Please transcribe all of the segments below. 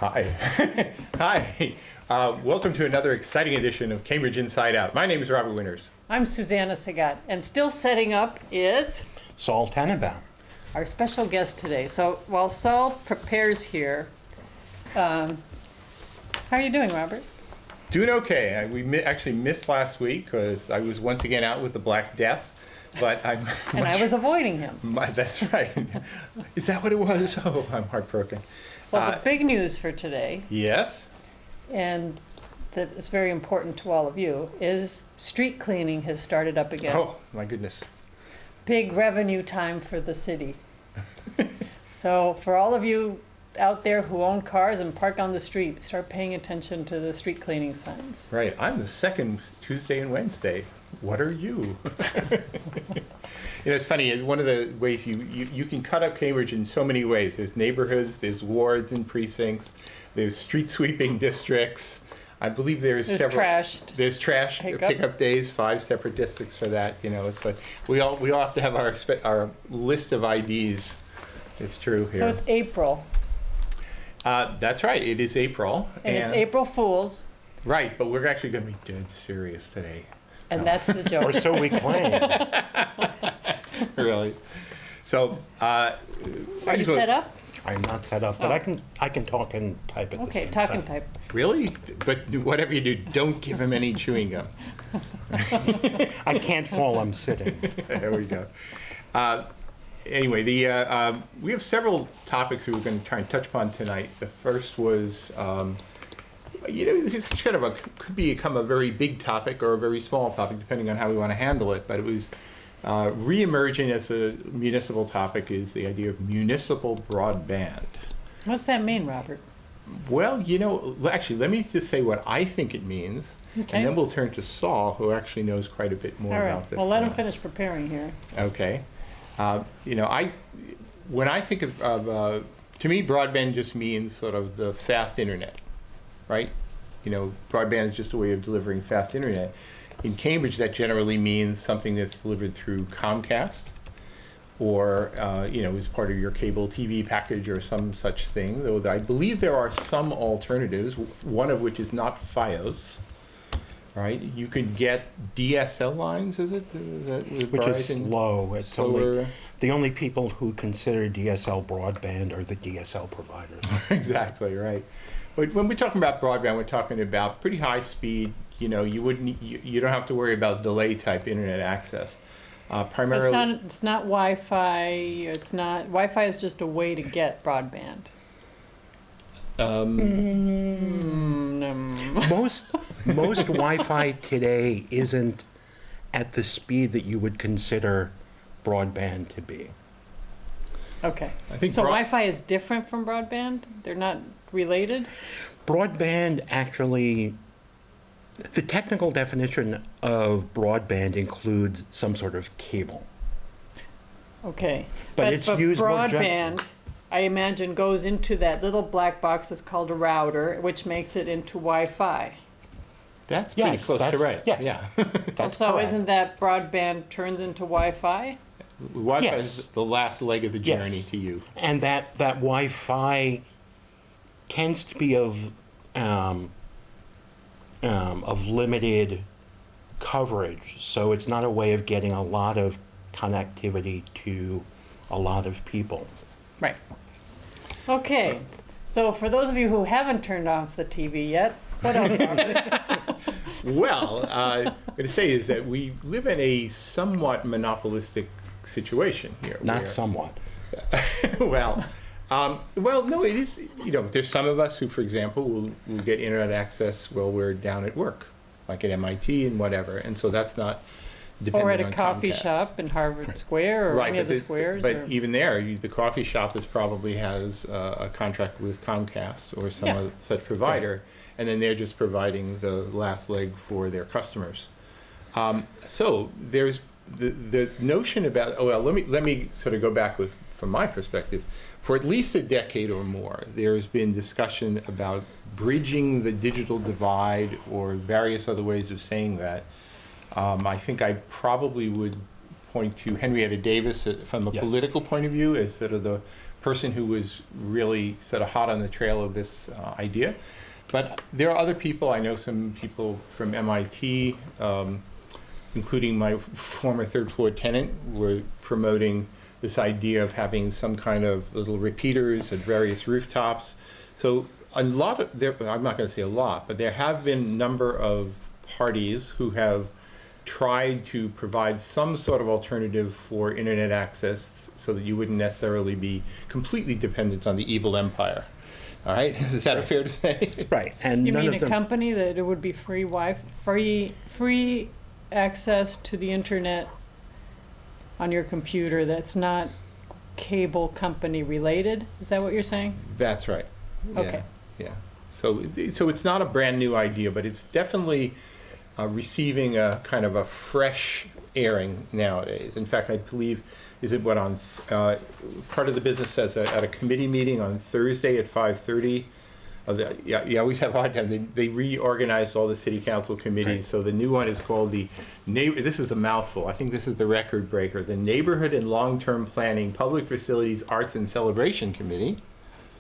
Hi. Hi. Welcome to another exciting edition of Cambridge Inside Out. My name is Robert Winters. I'm Susana Segat, and still setting up is Saul Tannenbaum. our special guest today. So while Saul prepares here, how are you doing, Robert? Doing okay. We actually missed last week because I was once again out with the Black Death, but I'm And I was avoiding him. That's right. Is that what it was? Oh, I'm heartbroken. Well, the big news for today, Yes. and that is very important to all of you, is street cleaning has started up again. Oh, my goodness. Big revenue time for the city. So for all of you out there who own cars and park on the street, start paying attention to the street cleaning signs. Right. I'm the second Tuesday and Wednesday. What are you? It's funny. One of the ways you can cut up Cambridge in so many ways. There's neighborhoods, there's wards and precincts, there's street sweeping districts. I believe there's several. There's trash pickup days, 5 separate districts for that. It's like we all have to have our list of IDs. It's true here. So it's April. That's right. It is April. And it's April Fool's. Right, but we're actually going to be dead serious today. And that's the joke. Or so we claim. Really. So, Are you set up? I'm not set up, but I can talk and type at the Okay, same talk time. and type. Really? But whatever you do, don't give him any chewing gum. I can't fall, I'm sitting. There we go. Anyway, we have several topics we were going to try and touch upon tonight. The first was, it's kind of could become a very big topic or a very small topic, depending on how we want to handle it. But it was re-emerging as a municipal topic is the idea of municipal broadband. What's that mean, Robert? Well, actually, let me just say what I think it means, Okay. and then we'll turn to Saul, who actually knows quite a bit more All about right. this. Well, let than him I. finish preparing here. Okay. When I think of to me, broadband just means sort of the fast internet, right? Broadband is just a way of delivering fast internet. In Cambridge, that generally means something that's delivered through Comcast or, is part of your cable TV package or some such thing, though I believe there are some alternatives, one of which is not Fios, right? You could get DSL lines, is that with Which is Verizon? slow. It's Slower. the only people who consider DSL broadband are the DSL providers. Exactly, right. But when we're talking about broadband, we're talking about pretty high speed. You don't have to worry about delay type internet access. Primarily, It's not Wi-Fi. Wi-Fi is just a way to get broadband. Most Wi-Fi today isn't at the speed that you would consider broadband to be. Okay. I think So Wi-Fi is different from broadband? They're not related? Broadband actually, the technical definition of broadband includes some sort of cable. Okay. But it's used more broadband, I imagine, goes into that little black box that's called a router, which makes it into Wi-Fi. That's pretty Yes, close to that's- right. yes. Yeah. That's So correct. isn't that broadband turns into Wi-Fi? Wi-Fi Yes. is the last leg of the Yes. journey to you. And that Wi-Fi tends to be of limited coverage, so it's not a way of getting a lot of connectivity to a lot of people. Right. Okay. So for those of you who haven't turned off the TV yet, what else, Robert? Well, I'm going to say is that we live in a somewhat monopolistic situation here. Not where- somewhat. well, no, it is. There's some of us who, for example, will get internet access while we're down at work, like at MIT and whatever, and so that's not dependent Or at a on coffee Comcast. shop in Harvard Square or any of the squares? But or- even there, the coffee shop probably has a contract with Comcast or some Yeah. other such provider, and then they're just providing the last leg for their customers. So there's the notion about. Oh well, let me sort of go back from my perspective. For at least a decade or more, there's been discussion about bridging the digital divide or various other ways of saying that. I think I probably would point to Henrietta Davis from a Yes. political point of view as sort of the person who was really sort of hot on the trail of this idea. But there are other people. I know some people from MIT, including my former third floor tenant, were promoting this idea of having some kind of little repeaters at various rooftops. So I'm not going to say a lot, but there have been a number of parties who have tried to provide some sort of alternative for internet access so that you wouldn't necessarily be completely dependent on the evil empire. All right, is that fair to say? Right, and You none mean of a them. company that it would be free free access to the internet on your computer that's not cable company related? Is that what you're saying? That's right. Okay. Yeah. So it's not a brand new idea, but it's definitely receiving a kind of a fresh airing nowadays. In fact, I believe, is it what on part of the business says at a committee meeting on Thursday at 5:30. You always have a hard time. They reorganized all the city council committees. Right. So the new one is called the this is a mouthful. I think this is the record breaker. The Neighborhood and Long-Term Planning Public Facilities Arts and Celebration Committee.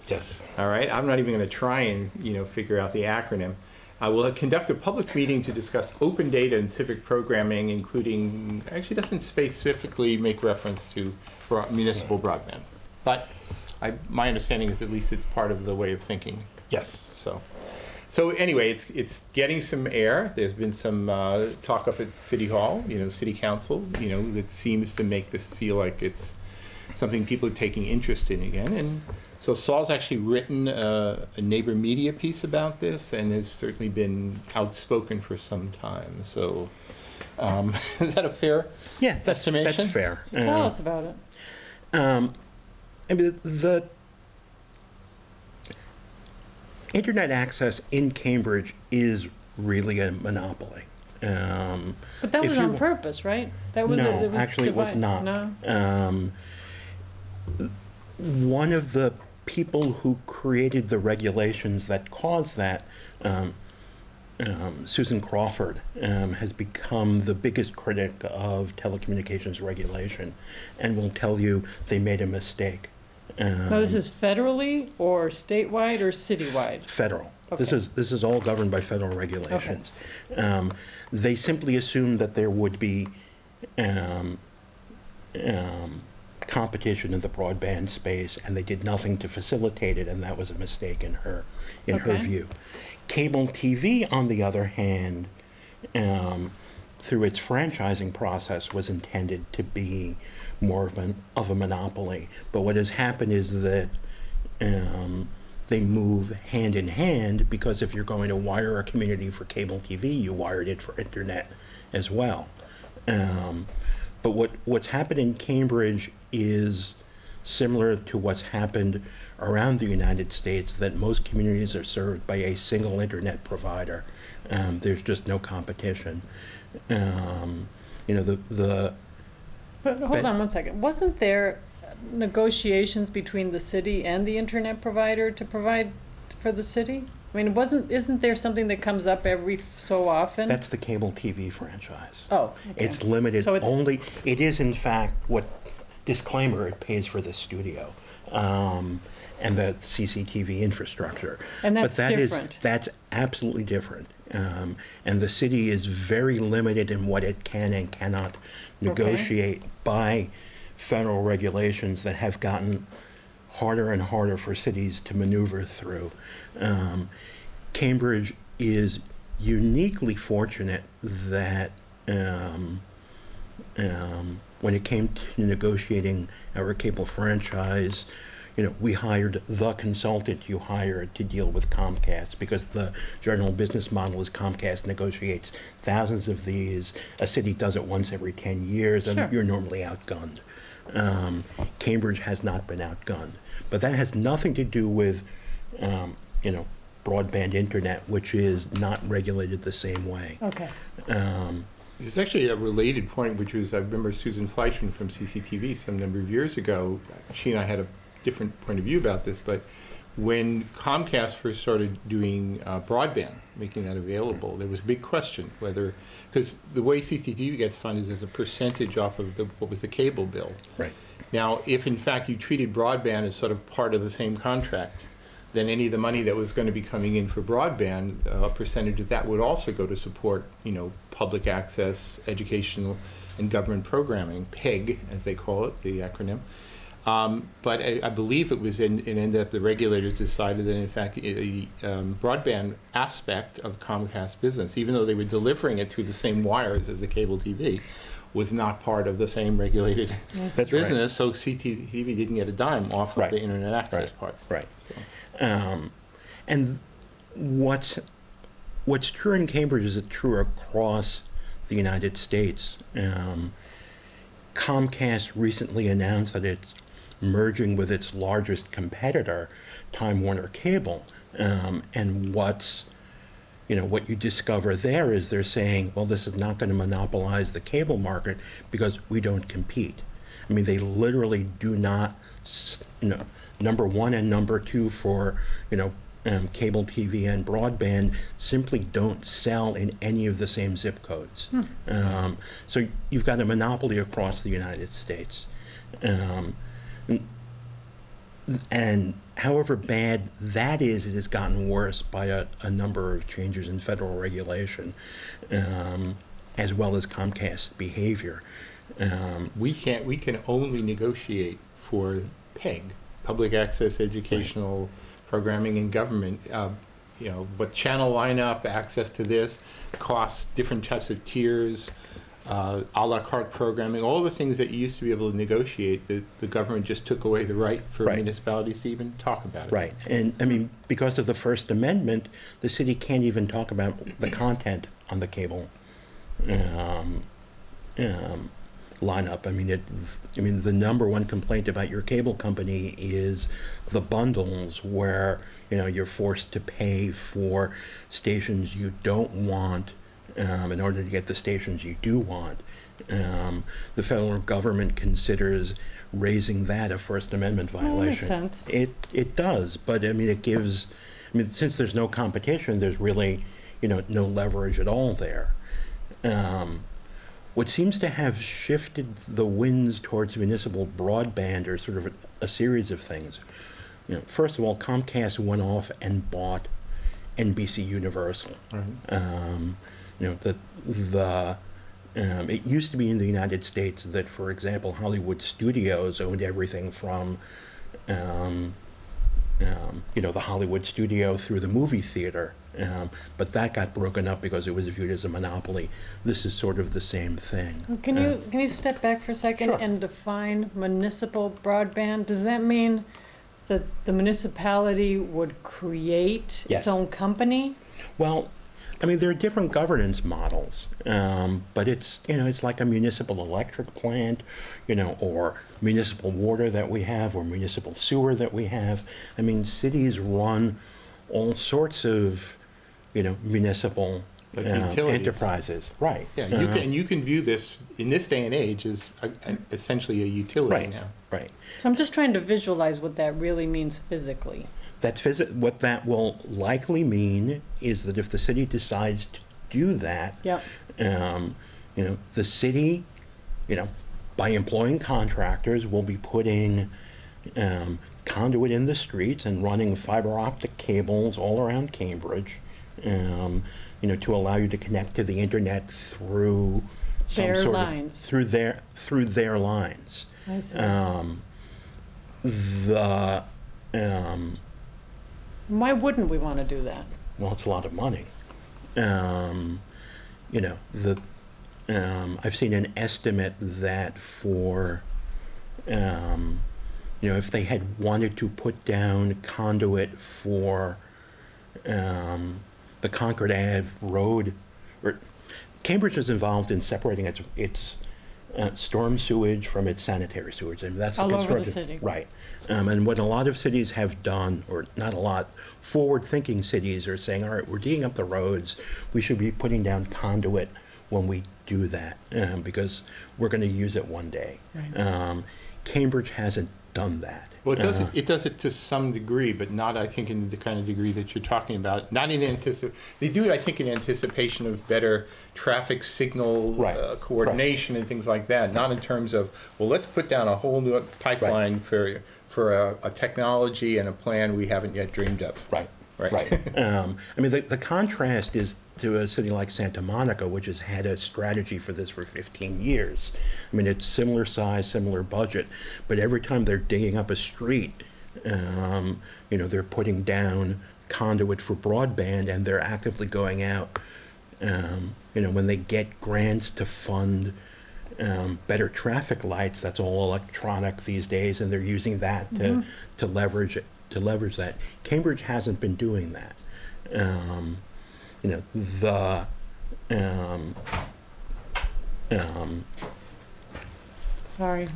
Yes. All right, I'm not even going to try and figure out the acronym. Will conduct a public meeting to discuss open data and civic programming, including, actually doesn't specifically make reference to municipal broadband. But my understanding is at least it's part of the way of thinking. Yes. So anyway, it's getting some air. There's been some talk up at City Hall, City Council, that seems to make this feel like it's something people are taking interest in again. And so Saul's actually written a neighbor media piece about this and has certainly been outspoken for some time. So is that a fair estimation? That's fair. So tell us about it. I mean, the internet access in Cambridge is really a monopoly. But that was on purpose, right? That was no, it was actually it was not. No. One of the people who created the regulations that caused that, Susan Crawford, has become the biggest critic of telecommunications regulation and will tell you they made a mistake. Now, this is federally or statewide or citywide? Federal. Okay. This is all governed by federal regulations. They simply assumed that there would be competition in the broadband space, and they did nothing to facilitate it, and that was a mistake in her view. Cable TV, on the other hand, through its franchising process, was intended to be more of a monopoly. But what has happened is that they move hand in hand, because if you're going to wire a community for cable TV, you wired it for internet as well. But what's happened in Cambridge is similar to what's happened around the United States, that most communities are served by a single internet provider. There's just no competition. But hold on one second. Wasn't there negotiations between the city and the internet provider to provide for the city? I mean, isn't there something that comes up every so often? That's the cable TV franchise. Oh, okay. It's limited So it's- only, it is in fact disclaimer, it pays for the studio and the CCTV infrastructure. And that's But different. That's absolutely different. And the city is very limited in what it can and cannot negotiate by federal regulations that have gotten harder and harder for cities to maneuver through. Cambridge is uniquely fortunate that when it came to negotiating our cable franchise, we hired the consultant you hired to deal with Comcast, because the general business model is Comcast negotiates thousands of these. A city does it once every 10 years, and Sure. you're normally outgunned. Cambridge has not been outgunned. But that has nothing to do with, broadband internet, which is not regulated the same way. Okay. There's actually a related point, which was, I remember Susan Fleischman from CCTV some number of years ago, she and I had a different point of view about this, but when Comcast first started doing broadband, making that available, there was a big question whether, because the way CCTV gets funded is as a percentage off of what was the cable bill. Right. Now, if in fact you treated broadband as sort of part of the same contract, then any of the money that was going to be coming in for broadband, a percentage of that would also go to support, public access, educational, and government programming, PEG, as they call it, the acronym. But I believe it ended up the regulators decided that in fact the broadband aspect of Comcast business, even though they were delivering it through the same wires as the cable TV, was not part of the same regulated That's business. So CTV didn't get a dime off of the internet access part. Right. So. And what's true in Cambridge is true across the United States. Comcast recently announced that it's merging with its largest competitor, Time Warner Cable. And what you discover there is they're saying, well, this is not going to monopolize the cable market because we don't compete. I mean, they literally do not, number one and number two for, cable TV and broadband simply don't sell in any of the same zip codes. So you've got a monopoly across the United States. And however bad that is, it has gotten worse by a number of changes in federal regulation, as well as Comcast's behavior. We can only negotiate for PEG, public access educational programming in government. What channel lineup, access to this, costs, different types of tiers, a la carte programming, all the things that you used to be able to negotiate, the government just took away the right for municipalities to even talk about it. Right, and I mean, because of the First Amendment, the city can't even talk about the content on the cable lineup. I mean, the number one complaint about your cable company is the bundles where, you're forced to pay for stations you don't want in order to get the stations you do want. The federal government considers raising that a First Amendment violation. That makes sense. It does, but since there's no competition, there's really, no leverage at all there. What seems to have shifted the winds towards municipal broadband are sort of a series of things. First of all, Comcast went off and bought NBC Universal. It used to be in the United States that, for example, Hollywood Studios owned everything from, the Hollywood studio through the movie theater. But that got broken up because it was viewed as a monopoly. This is sort of the same thing. Can you step back for a second and define municipal broadband? Does that mean that the municipality would create its own company? Well, there are different governance models, but it's like a municipal electric plant, or municipal water that we have, or municipal sewer that we have. Cities run all sorts of, municipal enterprises. Right. Yeah, you can view this, in this day and age, as essentially a utility now. Right. So I'm just trying to visualize what that really means physically. What that will likely mean is that if the city decides to do that, the city, by employing contractors, will be putting conduit in the streets and running fiber optic cables all around Cambridge, to allow you to connect to the internet through their lines. Through their lines. I see. Why wouldn't we want to do that? Well, it's a lot of money. I've seen an estimate that for, if they had wanted to put down conduit for the Concord Ave Road, or Cambridge is involved in separating its storm sewage from its sanitary sewage. That's the all construction. over the city. Right. And what a lot of cities have done, or not a lot, forward-thinking cities are saying, all right, we're digging up the roads. We should be putting down conduit when we do that, because we're going to use it one day. Right. Cambridge hasn't done that. Well, it does it to some degree, but not, I think, in the kind of degree that you're talking about. Not in they do it, I think, in anticipation of better traffic signal coordination and things like that. Not in terms of, well, let's put down a whole new pipeline for a technology and a plan we haven't yet dreamed of. Right. Right. I mean, the contrast is to a city like Santa Monica, which has had a strategy for this for 15 years. I mean, it's similar size, similar budget, but every time they're digging up a street, they're putting down conduit for broadband, and they're actively going out, when they get grants to fund better traffic lights, that's all electronic these days, and they're using that to leverage it. To leverage that. Cambridge hasn't been doing that. Sorry,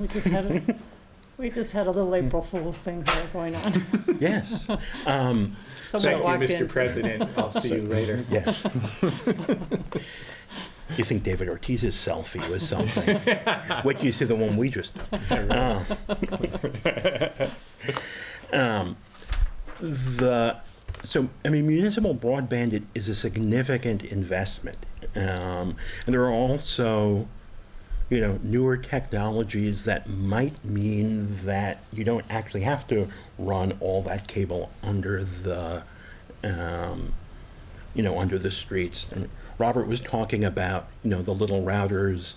we just had a little April Fool's thing here going on. Yes. Someone Thank you, walked Mr. in. President. I'll see you later. Yes. You think David Ortiz's selfie was something. Wait till you see the one we just municipal broadband is a significant investment. And there are also, newer technologies that might mean that you don't actually have to run all that cable under the, under the streets. And Robert was talking about, the little routers,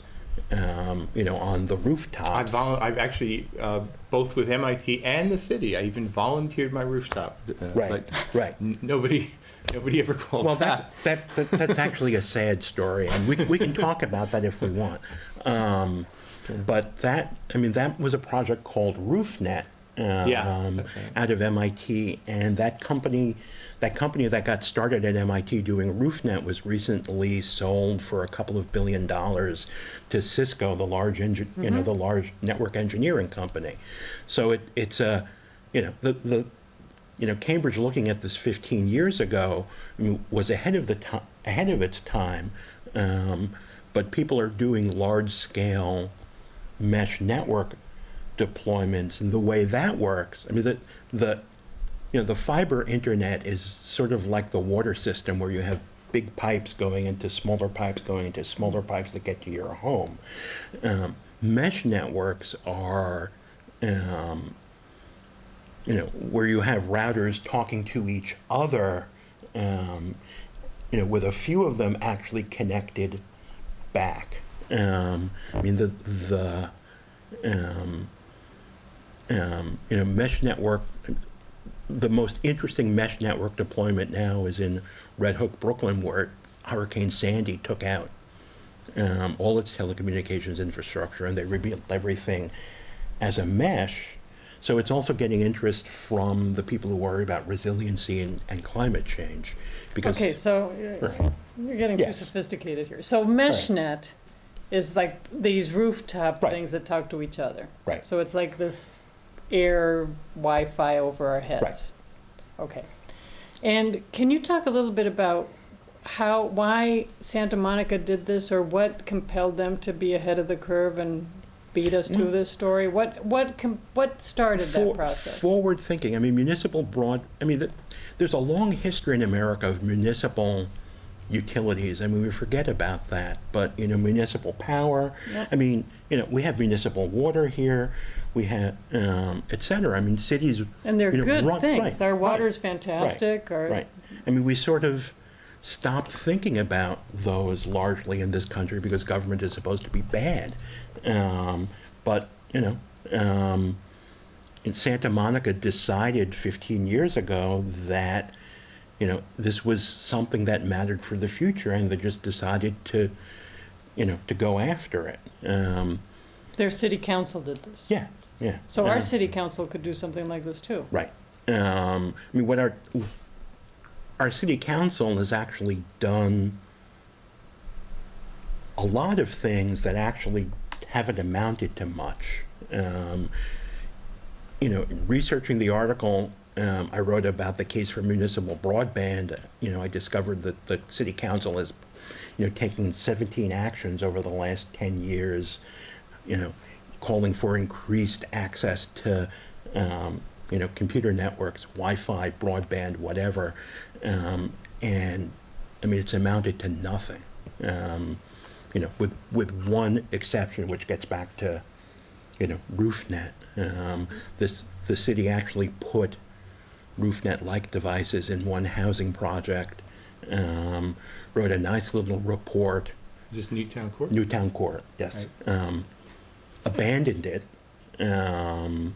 on the rooftops. I've actually, both with MIT and the city, I even volunteered my rooftop. Right. Nobody ever called that. That's actually a sad story, and we can talk about that if we want. But that was a project called RoofNet out of MIT, and that company that got started at MIT doing RoofNet was recently sold for a couple of $2 billion to Cisco, the large the large network engineering company. So it's a Cambridge, looking at this 15 years ago, was ahead of its time, but people are doing large scale mesh network deployments, and the way that works, the fiber internet is sort of like the water system, where you have big pipes going into smaller pipes that get to your home. Mesh networks are, where you have routers talking to each other, with a few of them actually connected back. Mesh network. The most interesting mesh network deployment now is in Red Hook, Brooklyn, where Hurricane Sandy took out all its telecommunications infrastructure, and they rebuilt everything as a mesh. So it's also getting interest from the people who worry about resiliency and climate change. Okay, so you're getting too sophisticated here. So MeshNet is like these rooftop things that talk to each other. Right. So it's like this air Wi-Fi over our heads. Right. Okay. And can you talk a little bit about why Santa Monica did this, or what compelled them to be ahead of the curve and beat us to this story? What started that process? Forward thinking. Municipal there's a long history in America of municipal utilities. We forget about that, but municipal power. Yep. We have municipal water here. We have, et cetera. Cities. And they're good things. Our water's fantastic. Right. We sort of stopped thinking about those largely in this country because government is supposed to be bad. But Santa Monica decided 15 years ago that this was something that mattered for the future, and they just decided to go after it. Their city council did this. Yeah. So our city council could do something like this too. Right. What our city council has actually done a lot of things that actually haven't amounted to much. Researching the article I wrote about the case for municipal broadband, I discovered that the city council has, taken 17 actions over the last 10 years, calling for increased access to computer networks, Wi-Fi, broadband, whatever, and I mean it's amounted to nothing. With one exception, which gets back to RoofNet. The city actually put RoofNet-like devices in one housing project. Wrote a nice little report. Is this Newtown Court? Newtown Court, yes. Right. Abandoned it. Then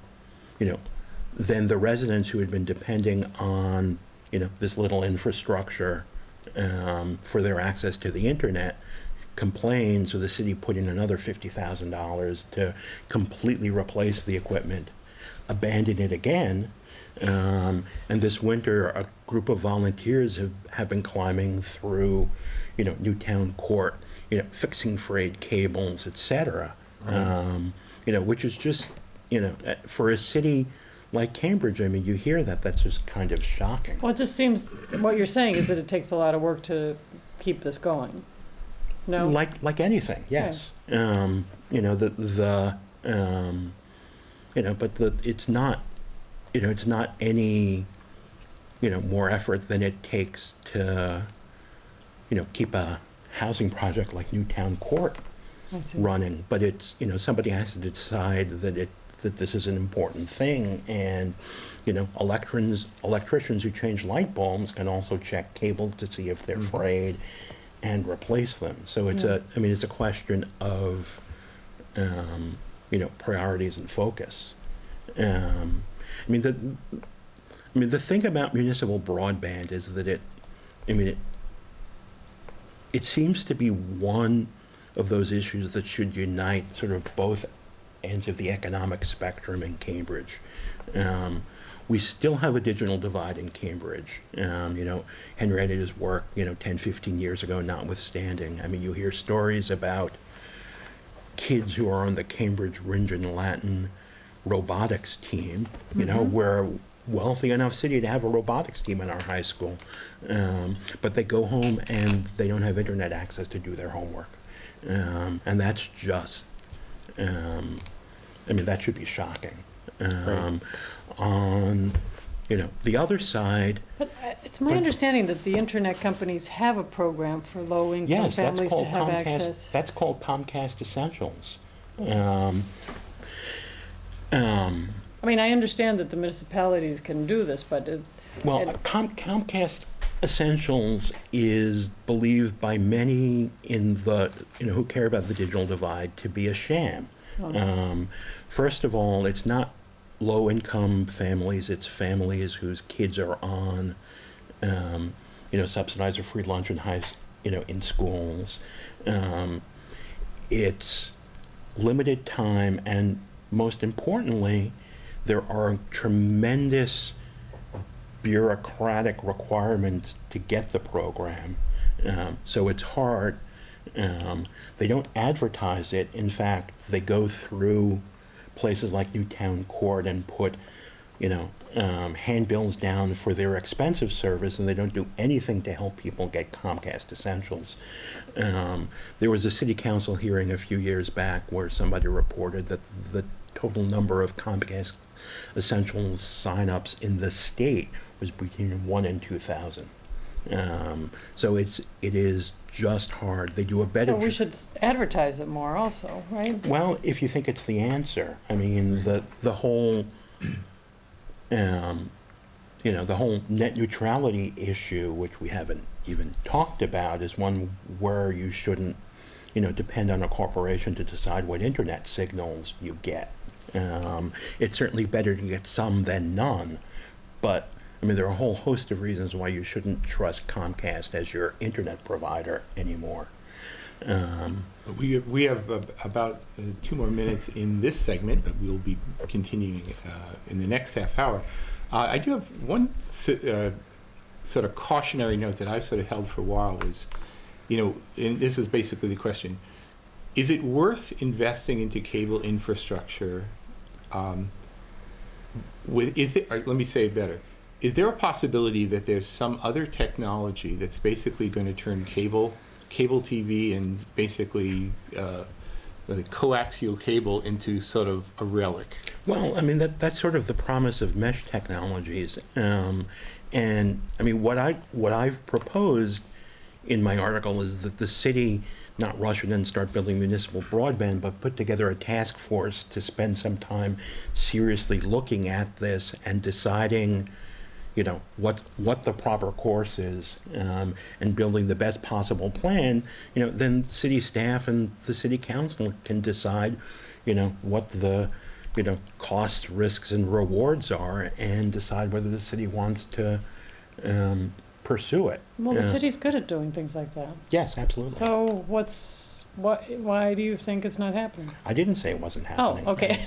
the residents who had been depending on, this little infrastructure for their access to the internet complained, so the city put in another $50,000 to completely replace the equipment, abandoned it again, and this winter a group of volunteers have been climbing through, Newtown Court, fixing frayed cables, etc. Which is just, for a city like Cambridge, I mean, you hear that's just kind of shocking. Well, it just seems, what you're saying is that it takes a lot of work to keep this going. No? Like anything, yes. But it's not, it's not any, more effort than it takes to, keep a housing project like Newtown Court running. But it's, somebody has to decide that this is an important thing, and electricians who change light bulbs can also check cables to see if they're frayed and replace them. So it's it's a question of priorities and focus. The thing about municipal broadband is that it seems to be one of those issues that should unite sort of both ends of the economic spectrum in Cambridge. We still have a digital divide in Cambridge. Henrietta's work, 10, 15 years ago notwithstanding. I mean, you hear stories about kids who are on the Cambridge Ringe and Latin robotics team. We're a wealthy enough city to have a robotics team in our high school. But they go home and they don't have internet access to do their homework. And that's just, that should be shocking. Right. On the other side. But it's my understanding that the internet companies have a program for low-income families to have access. That's called Comcast Essentials. I mean, I understand that the municipalities can do this, but Comcast Essentials is believed by many in the who care about the digital divide to be a sham. First of all, it's not low-income families, it's families whose kids are on, subsidized or free lunch in schools. It's limited time, and most importantly, there are tremendous bureaucratic requirements to get the program. So it's hard. They don't advertise it. In fact, they go through places like Newtown Court and put, handbills down for their expensive service, and they don't do anything to help people get Comcast Essentials. There was a city council hearing a few years back where somebody reported that the total number of Comcast Essentials sign-ups in the state was between 1 and 2,000. So it is just hard. They do a better. So we should advertise it more, also, right? Well, if you think it's the answer, I mean, the whole, the whole net neutrality issue, which we haven't even talked about, is one where you shouldn't, depend on a corporation to decide what internet signals you get. It's certainly better to get some than none, but there are a whole host of reasons why you shouldn't trust Comcast as your internet provider anymore. We have about 2 more minutes in this segment, but we'll be continuing in the next half hour. I do have one sort of cautionary note that I've sort of held for a while was, and this is basically the question, is it worth investing into cable infrastructure? Let me say it better. Is there a possibility that there's some other technology that's basically going to turn cable TV and basically the coaxial cable into sort of a relic. Well, I mean, that's sort of the promise of mesh technologies. And I mean, what I've proposed in my article is that the city not rush in and start building municipal broadband, but put together a task force to spend some time seriously looking at this and deciding, you know, what the proper course is, and building the best possible plan. You know, then city staff and the city council can decide, you know, what the, you know, costs, risks, and rewards are, and decide whether the city wants to pursue it. Well, the city's good at doing things like that. Yes, absolutely. So why do you think it's not happening? I didn't say it wasn't Oh, happening. okay.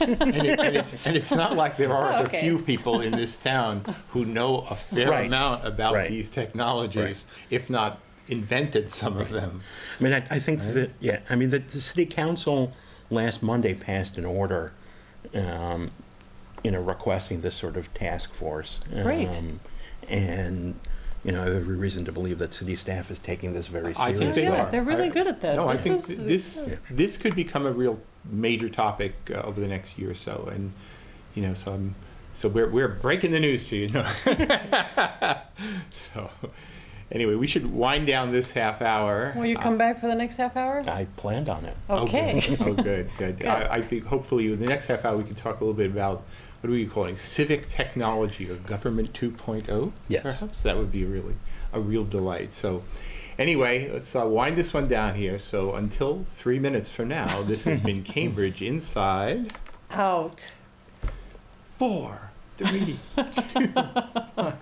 And it's not like there aren't Okay. a few people in this town who know a fair Right. amount about Right. these technologies, if not invented some of them. I mean, I think that, yeah, I mean, the city council last Monday passed an order, you know, requesting this sort of task force. Great. And, you know, I have every reason to believe that city staff is taking this very I seriously. think they Yeah, are. they're really good at that. No, I think This is- this could become a real major topic over the next year or so, and you know, so we're breaking the news to you. No. So anyway, we should wind down this half hour. Will you come back for the next half hour? I planned on it. Okay. Oh, good, good. I think hopefully in the next half hour we can talk a little bit about what are we calling civic technology or government 2.0? Yes. Perhaps that would be a real delight. So anyway, let's wind this one down here. So until 3 minutes from now, this has been Cambridge Inside. Out. 4, 3, 2, 1.